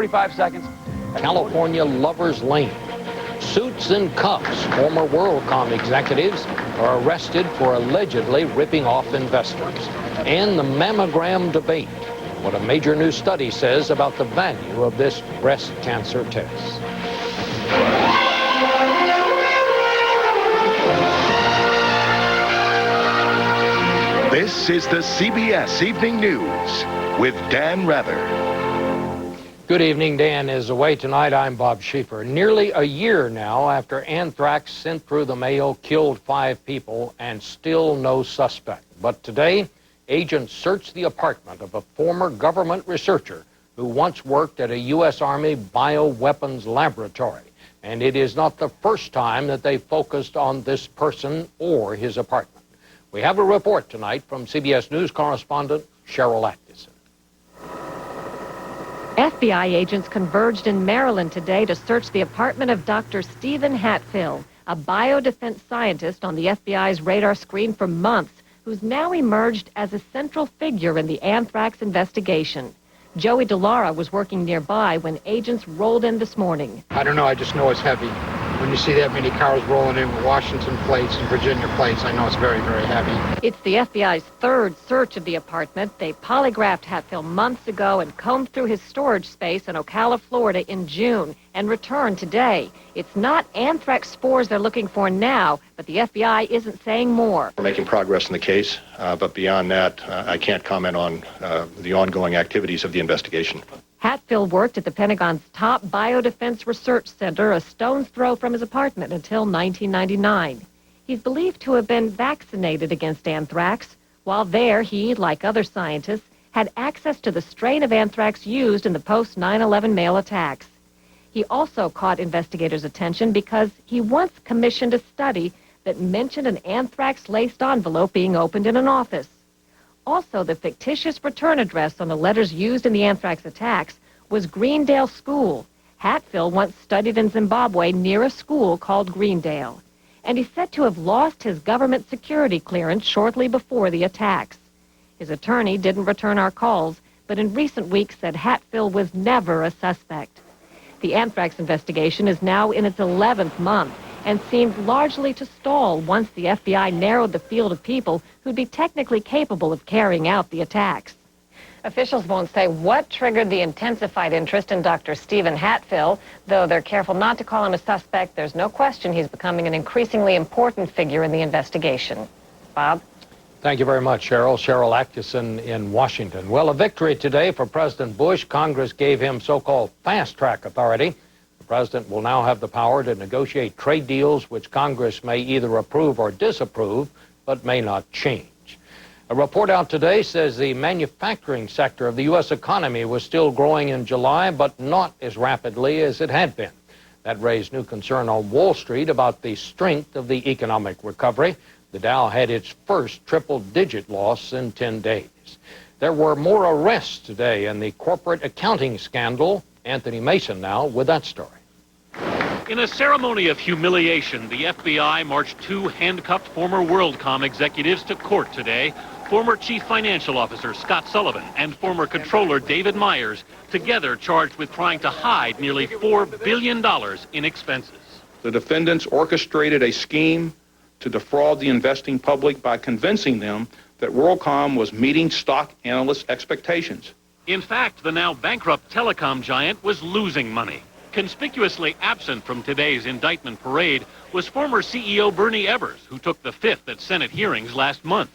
45 seconds. California Lovers Lane. Suits and cuffs. Former WorldCom executives are arrested for allegedly ripping off investors. And the mammogram debate. What a major new study says about the value of this breast cancer test. This is the CBS Evening News with Dan Rather. Good evening. Dan is away tonight. I'm Bob Schieffer. Nearly a year now after anthrax sent through the mail killed 5 people and still no suspect. But today, agents searched the apartment of a former government researcher who once worked at a U.S. Army bioweapons laboratory. And it is not the first time that they focused on this person or his apartment. We have a report tonight from CBS News correspondent Cheryl Atkinson. FBI agents converged in Maryland today to search the apartment of Dr. Stephen Hatfill, a biodefense scientist on the FBI's radar screen for months, who's now emerged as a central figure in the anthrax investigation. Joey DeLaura was working nearby when agents rolled in this morning. I don't know, I just know it's heavy. When you see that many cars rolling in with Washington plates and Virginia plates, I know it's very, very heavy. It's the FBI's third search of the apartment. They polygraphed Hatfill months ago and combed through his storage space in Ocala, Florida in June and returned today. It's not anthrax spores they're looking for now, but the FBI isn't saying more. We're making progress in the case, but beyond that, I can't comment on the ongoing activities of the investigation. Hatfill worked at the Pentagon's top biodefense research center, a stone's throw from his apartment until 1999. He's believed to have been vaccinated against anthrax. While there, he, like other scientists, had access to the strain of anthrax used in the post-9/11 mail attacks. He also caught investigators' attention because he once commissioned a study that mentioned an anthrax-laced envelope being opened in an office. Also, the fictitious return address on the letters used in the anthrax attacks was Greendale School. Hatfill once studied in Zimbabwe near a school called Greendale. And he's said to have lost his government security clearance shortly before the attacks. His attorney didn't return our calls, but in recent weeks said Hatfill was never a suspect. The anthrax investigation is now in its 11th month and seemed largely to stall once the FBI narrowed the field of people who'd be technically capable of carrying out the attacks. Officials won't say what triggered the intensified interest in Dr. Stephen Hatfill. Though they're careful not to call him a suspect, there's no question he's becoming an increasingly important figure in the investigation. Bob? Thank you very much, Cheryl. Cheryl Atkinson in Washington. Well, a victory today for President Bush. Congress gave him so-called fast-track authority. The president will now have the power to negotiate trade deals which Congress may either approve or disapprove, but may not change. A report out today says the manufacturing sector of the U.S. economy was still growing in July, but not as rapidly as it had been. That raised new concern on Wall Street about the strength of the economic recovery. The Dow had its first triple-digit loss in 10 days. There were more arrests today in the corporate accounting scandal. Anthony Mason now with that story. In a ceremony of humiliation, the FBI marched 2 handcuffed former WorldCom executives to court today. Former Chief Financial Officer Scott Sullivan and former Controller David Myers, together charged with trying to hide nearly $4 billion in expenses. The defendants orchestrated a scheme to defraud the investing public by convincing them that WorldCom was meeting stock analysts' expectations. In fact, the now bankrupt telecom giant was losing money. Conspicuously absent from today's indictment parade was former CEO Bernie Ebbers, who took the fifth at Senate hearings last month.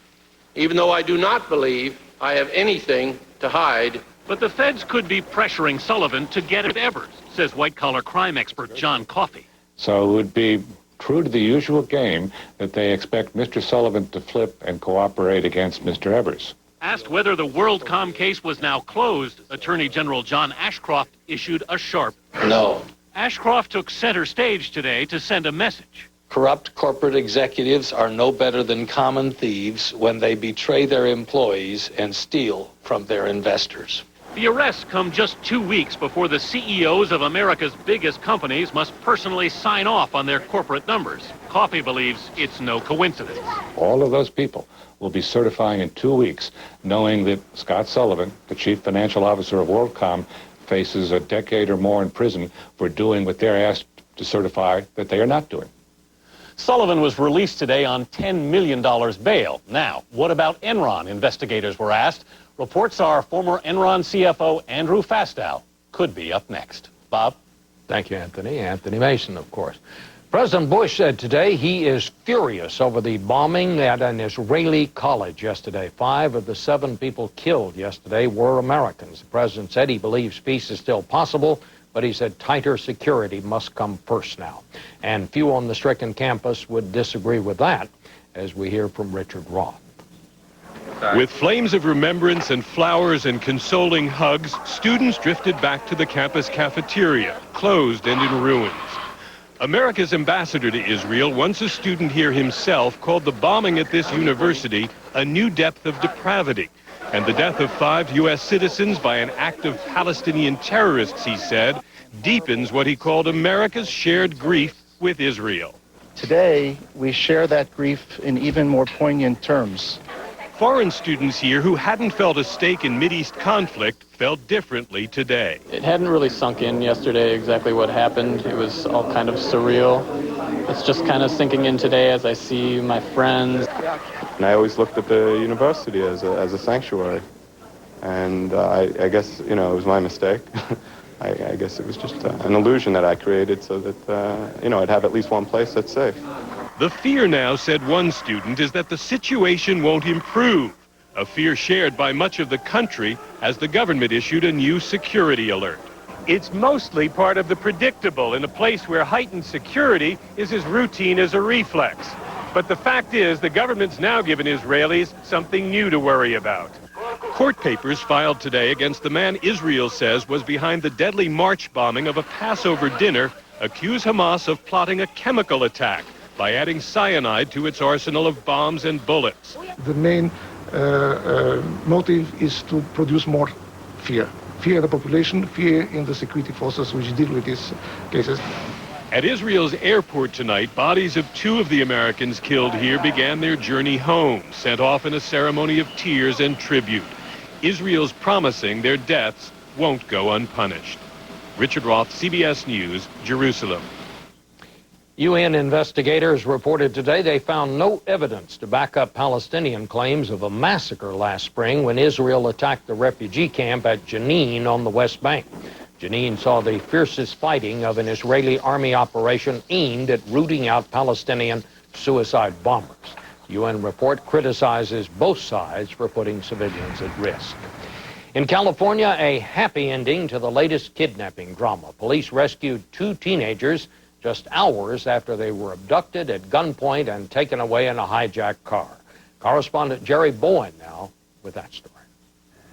Even though I do not believe I have anything to hide. But the feds could be pressuring Sullivan to get at Ebbers, says white-collar crime expert John Coffey. So it would be true to the usual game that they expect Mr. Sullivan to flip and cooperate against Mr. Ebbers. Asked whether the WorldCom case was now closed, Attorney General John Ashcroft issued a sharp no. Ashcroft took center stage today to send a message. Corrupt corporate executives are no better than common thieves when they betray their employees and steal from their investors. The arrests come just 2 weeks before the CEOs of America's biggest companies must personally sign off on their corporate numbers. Coffey believes it's no coincidence. All of those people will be certifying in 2 weeks, knowing that Scott Sullivan, the chief financial officer of WorldCom, faces a decade or more in prison for doing what they're asked to certify that they are not doing. Sullivan was released today on $10 million bail. Now, what about Enron? Investigators were asked. Reports are former Enron CFO Andrew Fastow could be up next. Bob? Thank you, Anthony. Anthony Mason, of course. President Bush said today he is furious over the bombing at an Israeli college yesterday. 5 of the 7 people killed yesterday were Americans. The president said he believes peace is still possible, but he said tighter security must come first now. And few on the stricken campus would disagree with that, as we hear from Richard Roth. With flames of remembrance and flowers and consoling hugs, students drifted back to the campus cafeteria, closed and in ruins. America's ambassador to Israel, once a student here himself, called the bombing at this university a new depth of depravity. And the death of 5 U.S. citizens by an act of Palestinian terrorists, he said, deepens what he called America's shared grief with Israel. Today, we share that grief in even more poignant terms. Foreign students here who hadn't felt a stake in Mideast conflict felt differently today. It hadn't really sunk in yesterday exactly what happened. It was all kind of surreal. It's just kind of sinking in today as I see my friends. And I always looked at the university as a sanctuary. And I guess, you know, it was my mistake. I guess it was just an illusion that I created so that, you know, I'd have at least one place that's safe. The fear now, said one student, is that the situation won't improve, a fear shared by much of the country as the government issued a new security alert. It's mostly part of the predictable in a place where heightened security is as routine as a reflex. But the fact is, the government's now given Israelis something new to worry about. Court papers filed today against the man Israel says was behind the deadly March bombing of a Passover dinner accuse Hamas of plotting a chemical attack by adding cyanide to its arsenal of bombs and bullets. The main motive is to produce more fear. Fear in the population, fear in the security forces which deal with these cases. At Israel's airport tonight, bodies of 2 of the Americans killed here began their journey home, sent off in a ceremony of tears and tribute. Israel's promising their deaths won't go unpunished. Richard Roth, CBS News, Jerusalem. UN investigators reported today they found no evidence to back up Palestinian claims of a massacre last spring when Israel attacked the refugee camp at Jenin on the West Bank. Jenin saw the fiercest fighting of an Israeli army operation aimed at rooting out Palestinian suicide bombers. The UN report criticizes both sides for putting civilians at risk. In California, a happy ending to the latest kidnapping drama. Police rescued 2 teenagers just hours after they were abducted at gunpoint and taken away in a hijacked car. Correspondent Jerry Bowen now with that story.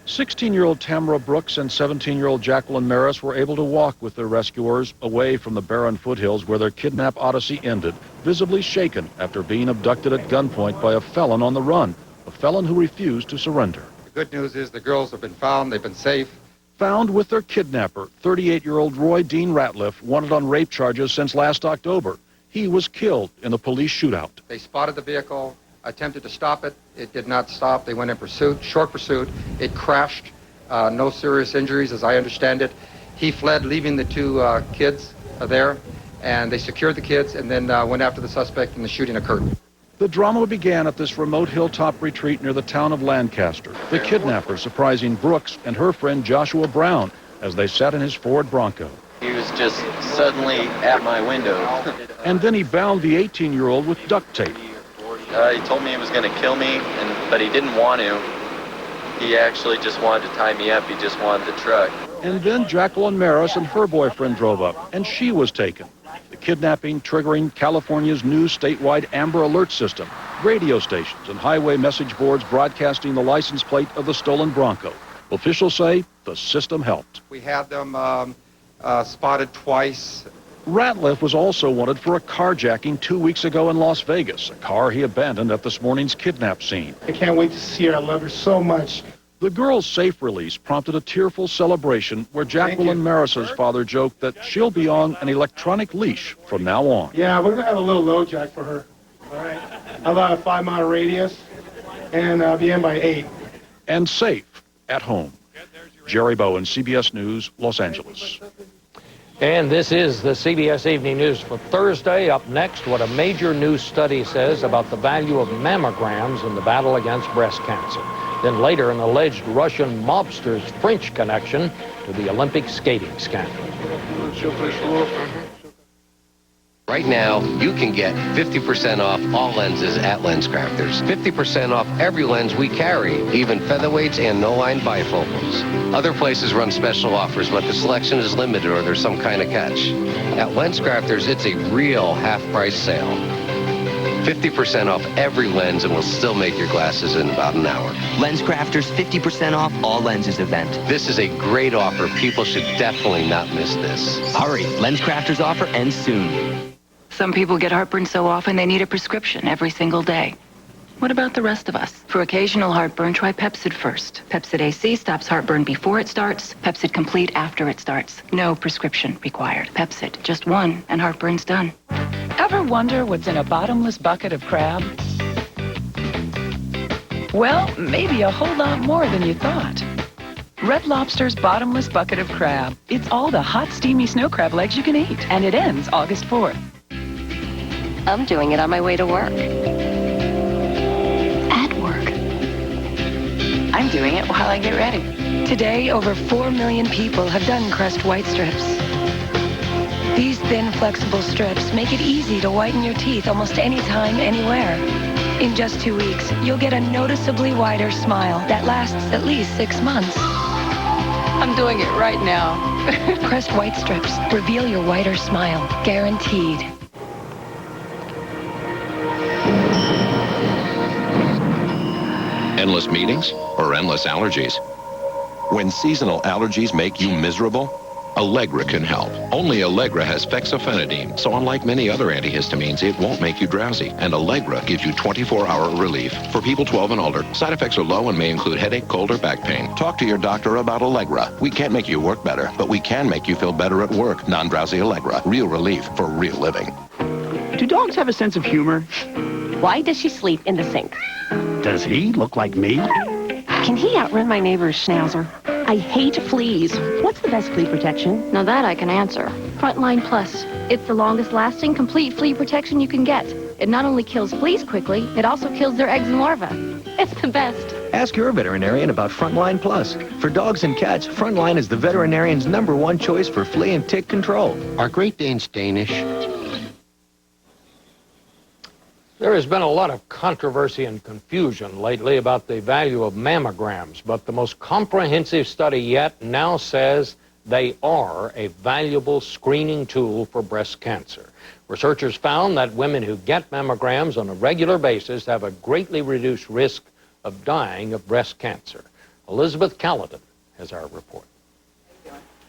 16-year-old Tamara Brooks and 17-year-old Jacqueline Maris were able to walk with their rescuers away from the barren foothills where their kidnap odyssey ended, visibly shaken after being abducted at gunpoint by a felon on the run, a felon who refused to surrender. The good news is the girls have been found, they've been safe. Found with their kidnapper, 38-year-old Roy Dean Ratliff, wanted on rape charges since last October. He was killed in a police shootout. They spotted the vehicle, attempted to stop it. It did not stop. They went in pursuit, short pursuit. It crashed. No serious injuries, as I understand it. He fled, leaving the 2 kids there, and they secured the kids and then went after the suspect, and the shooting occurred. The drama began at this remote hilltop retreat near the town of Lancaster. The kidnapper surprising Brooks and her friend Joshua Brown as they sat in his Ford Bronco. He was just suddenly at my window. And then he bound the 18-year-old with duct tape. He told me he was going to kill me, but he didn't want to. He actually just wanted to tie me up. He just wanted the truck. And then Jacqueline Maris and her boyfriend drove up, and she was taken. The kidnapping triggering California's new statewide Amber Alert system, radio stations and highway message boards broadcasting the license plate of the stolen Bronco. Officials say the system helped. We had them spotted twice. Ratliff was also wanted for a carjacking 2 weeks ago in Las Vegas, a car he abandoned at this morning's kidnap scene. I can't wait to see her. I love her so much. The girl's safe release prompted a tearful celebration where Jacqueline Maris's father joked that she'll be on an electronic leash from now on. Yeah, we're going to have a little load jack for her. All right. About a 5-mile radius and be in by 8. And safe at home. Jerry Bowen, CBS News, Los Angeles. And this is the CBS Evening News for Thursday. Up next, what a major new study says about the value of mammograms in the battle against breast cancer. Then later, an alleged Russian mobster's French connection to the Olympic skating scandal. Right now, you can get 50% off all lenses at LensCrafters. 50% off every lens we carry, even featherweights and no-line bifocals. Other places run special offers, but the selection is limited or there's some kind of catch. At LensCrafters, it's a real half-price sale. 50% off every lens, and we'll still make your glasses in about an hour. LensCrafters 50% off all lenses event. This is a great offer. People should definitely not miss this. Hurry, LensCrafters offer ends soon. Some people get heartburn so often they need a prescription every single day. What about the rest of us? For occasional heartburn, try Pepcid first. Pepcid AC stops heartburn before it starts, Pepcid Complete after it starts. No prescription required. Pepcid, just one, and heartburn's done. Ever wonder what's in a bottomless bucket of crab? Well, maybe a whole lot more than you thought. Red Lobster's bottomless bucket of crab. It's all the hot, steamy snow crab legs you can eat, and it ends August 4th. I'm doing it on my way to work. At work. I'm doing it while I get ready. Today, over 4 million people have done Crest White Strips. These thin, flexible strips make it easy to whiten your teeth almost anytime, anywhere. In just 2 weeks, you'll get a noticeably wider smile that lasts at least 6 months. I'm doing it right now. Crest White Strips. Reveal your whiter smile. Guaranteed. Endless meetings or endless allergies? When seasonal allergies make you miserable, Allegra can help. Only Allegra has fexofenadine, so unlike many other antihistamines, it won't make you drowsy. And Allegra gives you 24-hour relief. For people 12 and older, side effects are low and may include headache, cold, or back pain. Talk to your doctor about Allegra. We can't make you work better, but we can make you feel better at work. Non-drowsy Allegra. Real relief for real living. Do dogs have a sense of humor? Why does she sleep in the sink? Does he look like me? Can he outrun my neighbor's schnauzer? I hate fleas. What's the best flea protection? Now that I can answer. Frontline Plus. It's the longest lasting, complete flea protection you can get. It not only kills fleas quickly, it also kills their eggs and larvae. It's the best. Ask your veterinarian about Frontline Plus. For dogs and cats, Frontline is the veterinarian's #1 choice for flea and tick control. Are Great Danes Danish? There has been a lot of controversy and confusion lately about the value of mammograms, but the most comprehensive study yet now says they are a valuable screening tool for breast cancer. Researchers found that women who get mammograms on a regular basis have a greatly reduced risk of dying of breast cancer. Elizabeth Callahan has our report.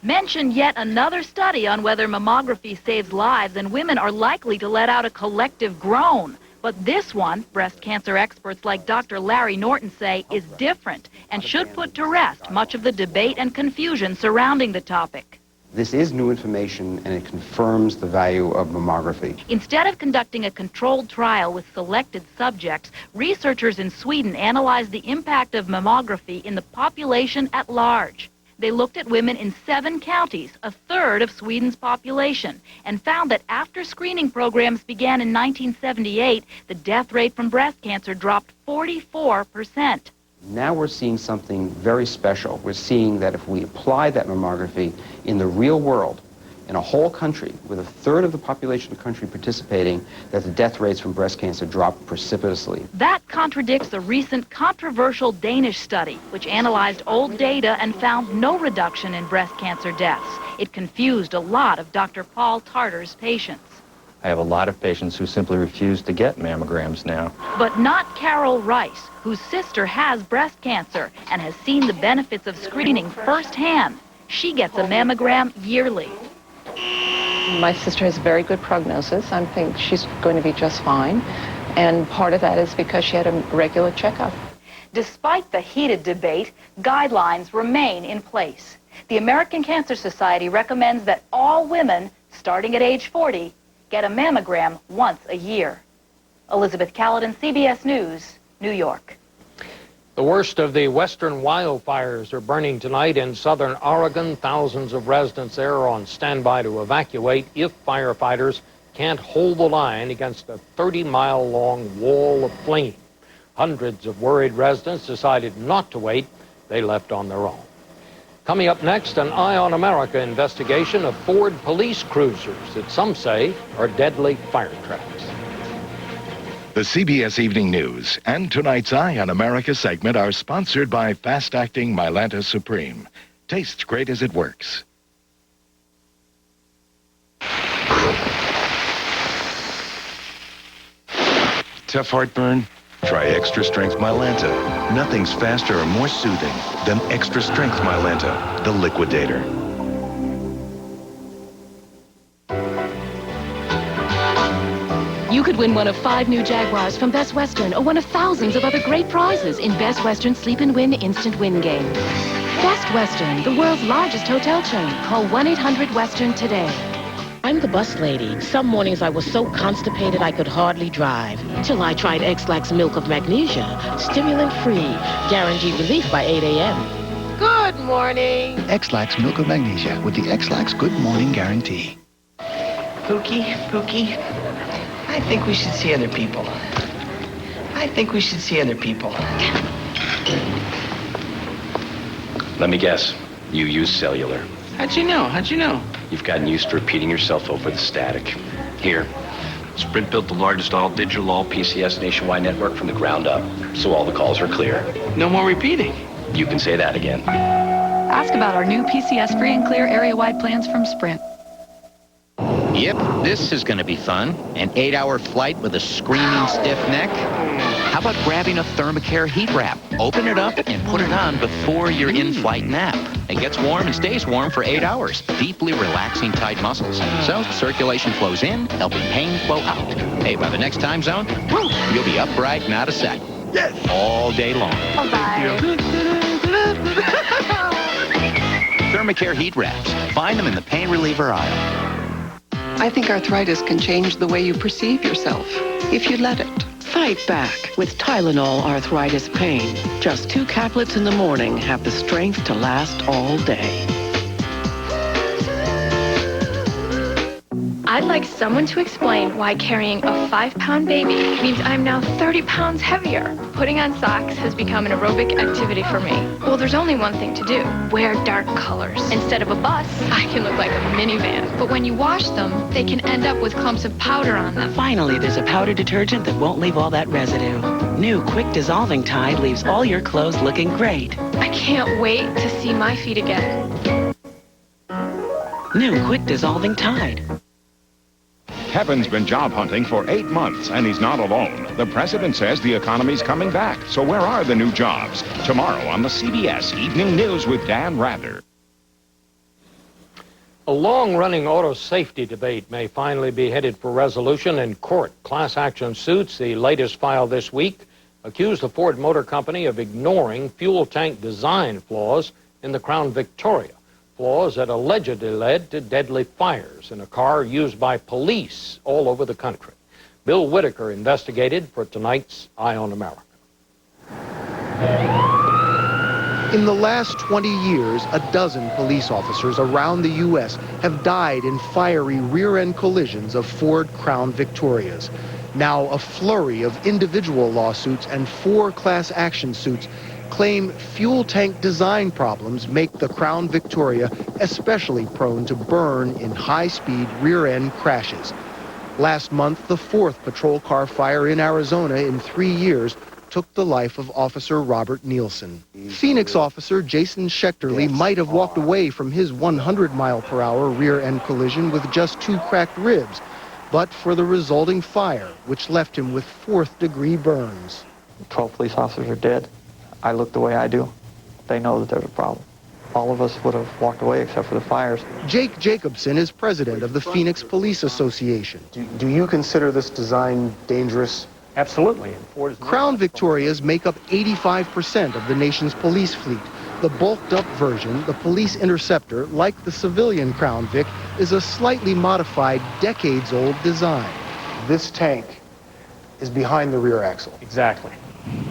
Mentioned yet another study on whether mammography saves lives, and women are likely to let out a collective groan. But this one, breast cancer experts like Dr. Larry Norton say, is different and should put to rest much of the debate and confusion surrounding the topic. This is new information, and it confirms the value of mammography. Instead of conducting a controlled trial with selected subjects, researchers in Sweden analyzed the impact of mammography in the population at large. They looked at women in 7 counties, a third of Sweden's population, and found that after screening programs began in 1978, the death rate from breast cancer dropped 44%. Now we're seeing something very special. We're seeing that if we apply that mammography in the real world, in a whole country, with a third of the population of the country participating, that the death rates from breast cancer drop precipitously. That contradicts a recent controversial Danish study, which analyzed old data and found no reduction in breast cancer deaths. It confused a lot of Dr. Paul Tarter's patients. I have a lot of patients who simply refuse to get mammograms now. But not Carol Rice, whose sister has breast cancer and has seen the benefits of screening firsthand. She gets a mammogram yearly. My sister has a very good prognosis. I think she's going to be just fine. And part of that is because she had a regular checkup. Despite the heated debate, guidelines remain in place. The American Cancer Society recommends that all women, starting at age 40, get a mammogram once a year. Elizabeth Callahan, CBS News, New York. The worst of the western wildfires are burning tonight in southern Oregon. Thousands of residents there are on standby to evacuate if firefighters can't hold the line against a 30-mile-long wall of flame. Hundreds of worried residents decided not to wait. They left on their own. Coming up next, an Eye on America investigation of Ford police cruisers that some say are deadly fire traps. The CBS Evening News and tonight's Eye on America segment are sponsored by fast-acting Mylanta Supreme. Tastes great as it works. Tough heartburn? Try Extra Strength Mylanta. Nothing's faster or more soothing than Extra Strength Mylanta, the liquidator. You could win one of 5 new Jaguars from Best Western or one of thousands of other great prizes in Best Western Sleep and Win Instant Win Game. Best Western, the world's largest hotel chain. Call 1-800-WESTERN today. I'm the bus lady. Some mornings I was so constipated I could hardly drive. Till I tried X-Lax Milk of Magnesia. Stimulant-free. Guaranteed relief by 8 a.m. Good morning. X-Lax Milk of Magnesia with the X-Lax Good Morning Guarantee. Pookie, I think we should see other people. Let me guess. You use cellular. How'd you know? You've gotten used to repeating yourself over the static. Here, Sprint built the largest all-digital, all-PCS nationwide network from the ground up, so all the calls are clear. No more repeating. You can say that again. Ask about our new PCS free and clear area-wide plans from Sprint. Yep, this is going to be fun. An 8-hour flight with a screaming stiff neck. How about grabbing a Thermacare heat wrap? Open it up and put it on before your in-flight nap. It gets warm and stays warm for 8 hours, deeply relaxing tight muscles. So circulation flows in, helping pain flow out. Hey, by the next time zone, you'll be upright and out of sight. Yes. All day long. Bye-bye. Thermacare heat wraps. Find them in the pain reliever aisle. I think arthritis can change the way you perceive yourself, if you let it. Fight back with Tylenol arthritis pain. Just 2 caplets in the morning have the strength to last all day. I'd like someone to explain why carrying a 5-pound baby means I'm now 30 pounds heavier. Putting on socks has become an aerobic activity for me. Well, there's only one thing to do. Wear dark colors. Instead of a bus, I can look like a minivan. But when you wash them, they can end up with clumps of powder on them. Finally, there's a powder detergent that won't leave all that residue. New Quick Dissolving Tide leaves all your clothes looking great. I can't wait to see my feet again. New Quick Dissolving Tide. Kevin's been job hunting for 8 months, and he's not alone. The president says the economy's coming back. So where are the new jobs? Tomorrow on the CBS Evening News with Dan Rather. A long-running auto safety debate may finally be headed for resolution in court. Class action suits, the latest filed this week, accuse the Ford Motor Company of ignoring fuel tank design flaws in the Crown Victoria. Flaws that allegedly led to deadly fires in a car used by police all over the country. Bill Whitaker investigated for tonight's Eye on America. In the last 20 years, a dozen police officers around the U.S. have died in fiery rear-end collisions of Ford Crown Victorias. Now, a flurry of individual lawsuits and 4 class action suits claim fuel tank design problems make the Crown Victoria especially prone to burn in high-speed rear-end crashes. Last month, the 4th patrol car fire in Arizona in 3 years took the life of Officer Robert Nielsen. Phoenix officer Jason Schechterly might have walked away from his 100-mile-per-hour rear-end collision with just 2 cracked ribs, but for the resulting fire, which left him with 4th-degree burns. 12 police officers are dead. I look the way I do. They know that there's a problem. All of us would have walked away except for the fires. Jake Jacobson is president of the Phoenix Police Association. Do you consider this design dangerous? Absolutely. Crown Victorias make up 85% of the nation's police fleet. The bulked-up version, the Police Interceptor, like the civilian Crown Vic, is a slightly modified, decades-old design. This tank is behind the rear axle. Exactly.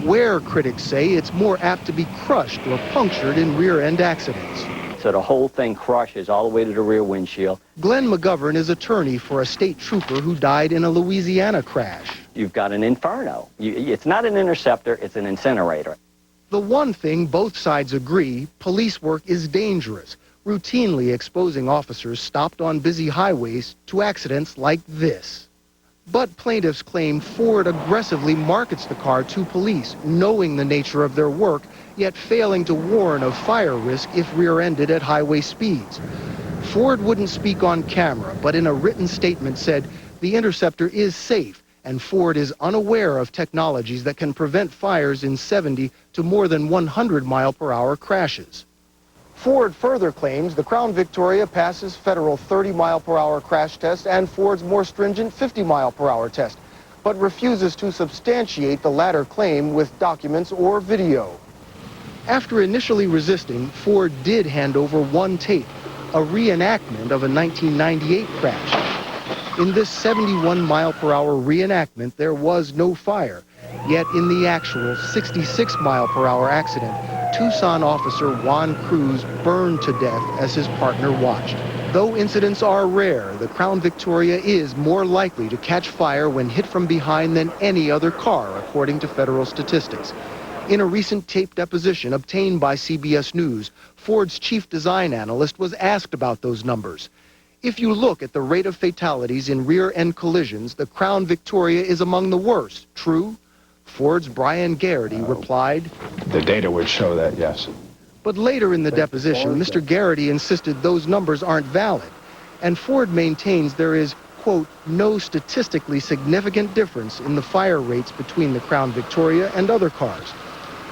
where critics say it's more apt to be crushed or punctured in rear-end accidents. So the whole thing crushes all the way to the rear windshield. Glenn McGovern is attorney for a state trooper who died in a Louisiana crash. You've got an inferno. It's not an interceptor, it's an incinerator. The one thing both sides agree, police work is dangerous, routinely exposing officers stopped on busy highways to accidents like this. But plaintiffs claim Ford aggressively markets the car to police, knowing the nature of their work, yet failing to warn of fire risk if rear-ended at highway speeds. Ford wouldn't speak on camera, but in a written statement said the Interceptor is safe, and Ford is unaware of technologies that can prevent fires in 70 to more than 100-mile-per-hour crashes. Ford further claims the Crown Victoria passes federal 30-mile-per-hour crash test and Ford's more stringent 50-mile-per-hour test, but refuses to substantiate the latter claim with documents or video. After initially resisting, Ford did hand over one tape, a reenactment of a 1998 crash. In this 71-mile-per-hour reenactment, there was no fire. Yet in the actual 66-mile-per-hour accident, Tucson officer Juan Cruz burned to death as his partner watched. Though incidents are rare, the Crown Victoria is more likely to catch fire when hit from behind than any other car, according to federal statistics. In a recent tape deposition obtained by CBS News, Ford's chief design analyst was asked about those numbers. If you look at the rate of fatalities in rear-end collisions, the Crown Victoria is among the worst. True? Ford's Brian Garrity replied, "The data would show that, yes." But later in the deposition, Mr. Garrity insisted those numbers aren't valid, and Ford maintains there is, quote, no statistically significant difference in the fire rates between the Crown Victoria and other cars.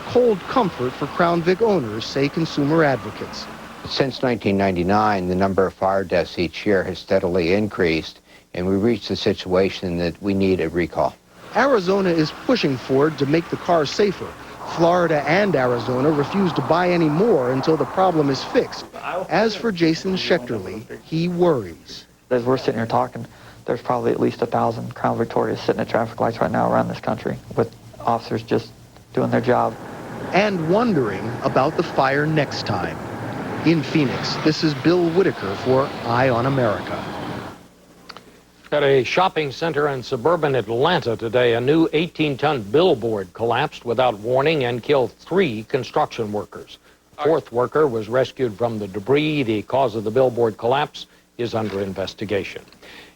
Cold comfort for Crown Vic owners, say consumer advocates. Since 1999, the number of fire deaths each year has steadily increased, and we reached the situation that we need a recall. Arizona is pushing Ford to make the car safer. Florida and Arizona refuse to buy any more until the problem is fixed. As for Jason Schechterly, he worries. As we're sitting here talking, there's probably at least 1,000 Crown Victorias sitting at traffic lights right now around this country with officers just doing their job. And wondering about the fire next time. In Phoenix, this is Bill Whitaker for Eye on America. At a shopping center in suburban Atlanta today, a new 18-ton billboard collapsed without warning and killed 3 construction workers. A 4th worker was rescued from the debris. The cause of the billboard collapse is under investigation.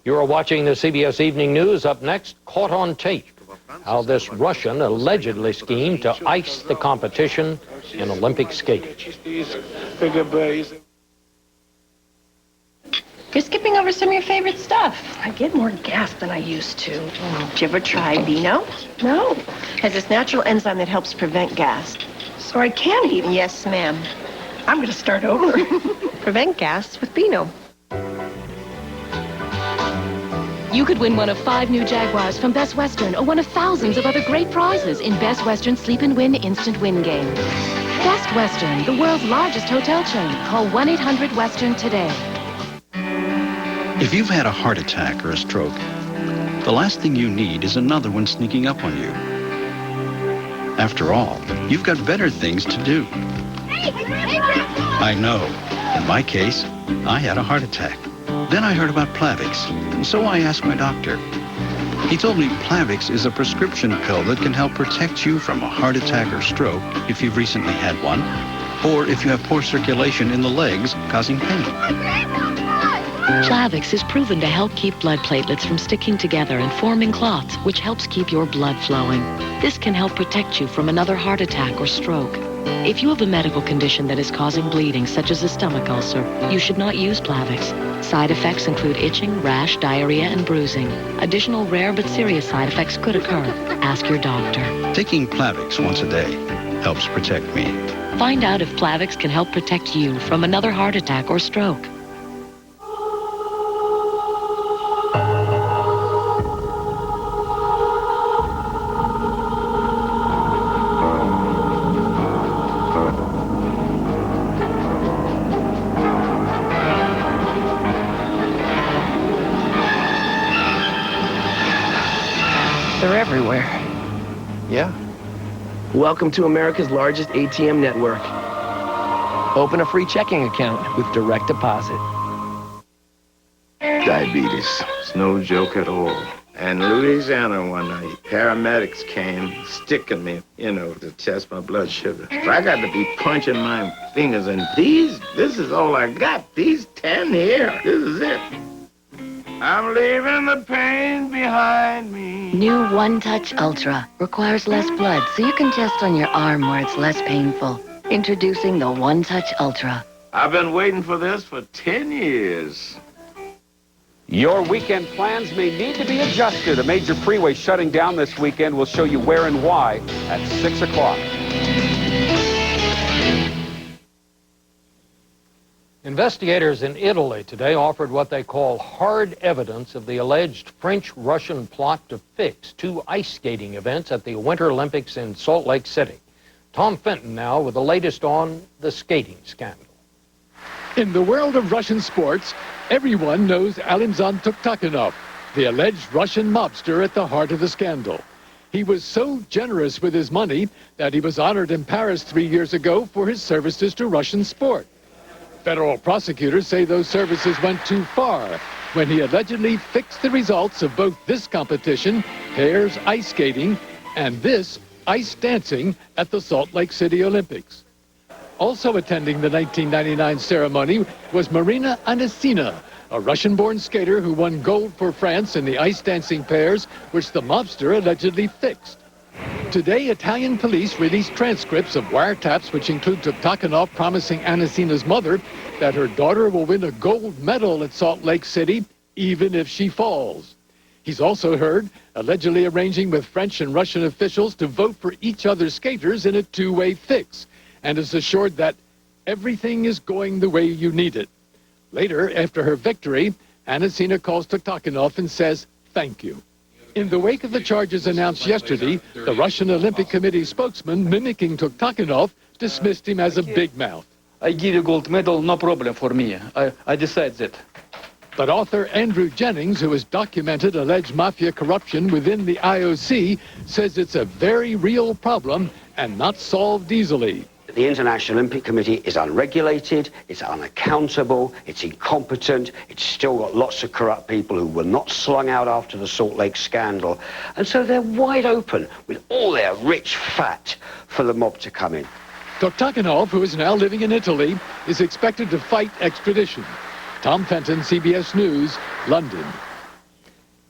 You are watching the CBS Evening News. Up next, caught on tape. How this Russian allegedly schemed to ice the competition in Olympic skating. You're skipping over some of your favorite stuff. I get more gas than I used to. Did you ever try Beano? No. Has this natural enzyme that helps prevent gas. So I can eat. Yes, ma'am. I'm going to start over. Prevent gas with Beano. You could win one of 5 new Jaguars from Best Western or one of thousands of other great prizes in Best Western Sleep and Win Instant Win Game. Best Western, the world's largest hotel chain. Call 1-800-WESTERN today. If you've had a heart attack or a stroke, the last thing you need is another one sneaking up on you. After all, you've got better things to do. I know. In my case, I had a heart attack. Then I heard about Plavix, and so I asked my doctor. He told me Plavix is a prescription pill that can help protect you from a heart attack or stroke if you've recently had one, or if you have poor circulation in the legs causing pain. Plavix is proven to help keep blood platelets from sticking together and forming clots, which helps keep your blood flowing. This can help protect you from another heart attack or stroke. If you have a medical condition that is causing bleeding, such as a stomach ulcer, you should not use Plavix. Side effects include itching, rash, diarrhea, and bruising. Additional rare but serious side effects could occur. Ask your doctor. Taking Plavix once a day helps protect me. Find out if Plavix can help protect you from another heart attack or stroke. They're everywhere. Yeah. Welcome to America's largest ATM network. Open a free checking account with direct deposit. Diabetes. It's no joke at all. And Louisiana one night, paramedics came sticking me, to test my blood sugar. So I got to be punching my fingers, and this is all I got. These 10 here, this is it. I'm leaving the pain behind me. New One Touch Ultra requires less blood, so you can test on your arm where it's less painful. Introducing the One Touch Ultra. I've been waiting for this for 10 years. Your weekend plans may need to be adjusted. A major freeway shutting down this weekend. We'll show you where and why at 6 o'clock. Investigators in Italy today offered what they call hard evidence of the alleged French-Russian plot to fix 2 ice skating events at the Winter Olympics in Salt Lake City. Tom Fenton now with the latest on the skating scandal. In the world of Russian sports, everyone knows Alimzhan Tuktakinov, the alleged Russian mobster at the heart of the scandal. He was so generous with his money that he was honored in Paris 3 years ago for his services to Russian sport. Federal prosecutors say those services went too far when he allegedly fixed the results of both this competition, pairs ice skating, and this ice dancing at the Salt Lake City Olympics. Also attending the 1999 ceremony was Marina Anesina, a Russian-born skater who won gold for France in the ice dancing pairs, which the mobster allegedly fixed. Today, Italian police released transcripts of wiretaps which include Tuktakinov promising Anesina's mother that her daughter will win a gold medal at Salt Lake City, even if she falls. He's also heard allegedly arranging with French and Russian officials to vote for each other's skaters in a two-way fix, and is assured that everything is going the way you need it. Later, after her victory, Anesina calls Tuktakinov and says, "Thank you." In the wake of the charges announced yesterday, the Russian Olympic Committee spokesman, mimicking Tuktakinov, dismissed him as a big mouth. I give you gold medal, no problem for me. I decide that. But author Andrew Jennings, who has documented alleged mafia corruption within the IOC, says it's a very real problem and not solved easily. The International Olympic Committee is unregulated, it's unaccountable, it's incompetent, it's still got lots of corrupt people who were not slung out after the Salt Lake scandal. And so they're wide open with all their rich fat for the mob to come in. Tuktakinov, who is now living in Italy, is expected to fight extradition. Tom Fenton, CBS News, London.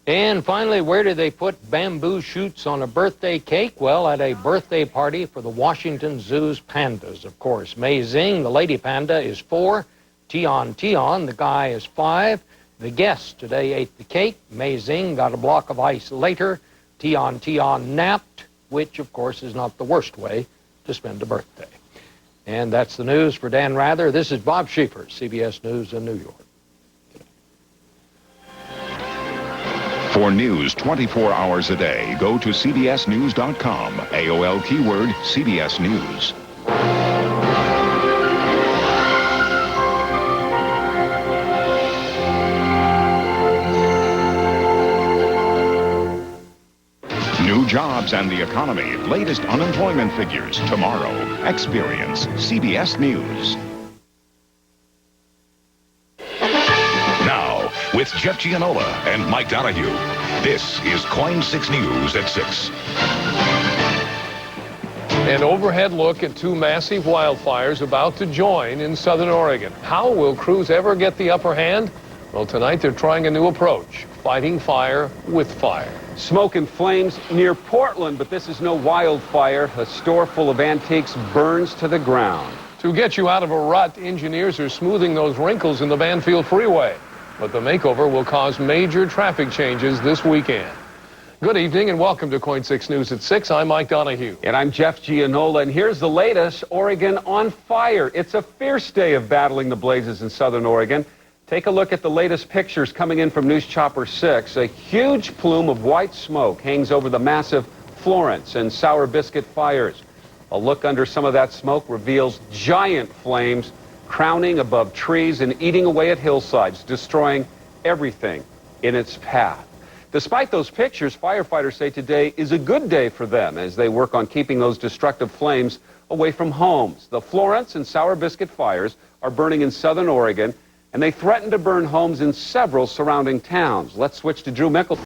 And finally, where do they put bamboo shoots on a birthday cake? Well, at a birthday party for the Washington Zoo's pandas, of course. Mei Zing, the lady panda, is 4. Tian, the guy, is 5. The guests today ate the cake. Mei Zing got a block of ice later. Tian napped, which, of course, is not the worst way to spend a birthday. And that's the news for Dan Rather. This is Bob Schieffer, CBS News in New York. For news 24 hours a day, go to cbsnews.com. AOL keyword CBS News. New jobs and the economy. Latest unemployment figures tomorrow. Experience CBS News. Now, with Jeff Gianola and Mike Donahue, this is Coin 6 News at 6. An overhead look at 2 massive wildfires about to join in southern Oregon. How will crews ever get the upper hand? Well, tonight they're trying a new approach, fighting fire with fire. Smoke and flames near Portland, but this is no wildfire. A store full of antiques burns to the ground. To get you out of a rut, engineers are smoothing those wrinkles in the Banfield Freeway. But the makeover will cause major traffic changes this weekend. Good evening and welcome to Coin 6 News at 6. I'm Mike Donahue. And I'm Jeff Gianola, and here's the latest. Oregon on fire. It's a fierce day of battling the blazes in southern Oregon. Take a look at the latest pictures coming in from News Chopper 6. A huge plume of white smoke hangs over the massive Florence and Sour Biscuit fires. A look under some of that smoke reveals giant flames crowning above trees and eating away at hillsides, destroying everything in its path. Despite those pictures, firefighters say today is a good day for them as they work on keeping those destructive flames away from homes. The Florence and Sour Biscuit fires are burning in southern Oregon, and they threaten to burn homes in several surrounding towns. Let's switch to Drew Mickle.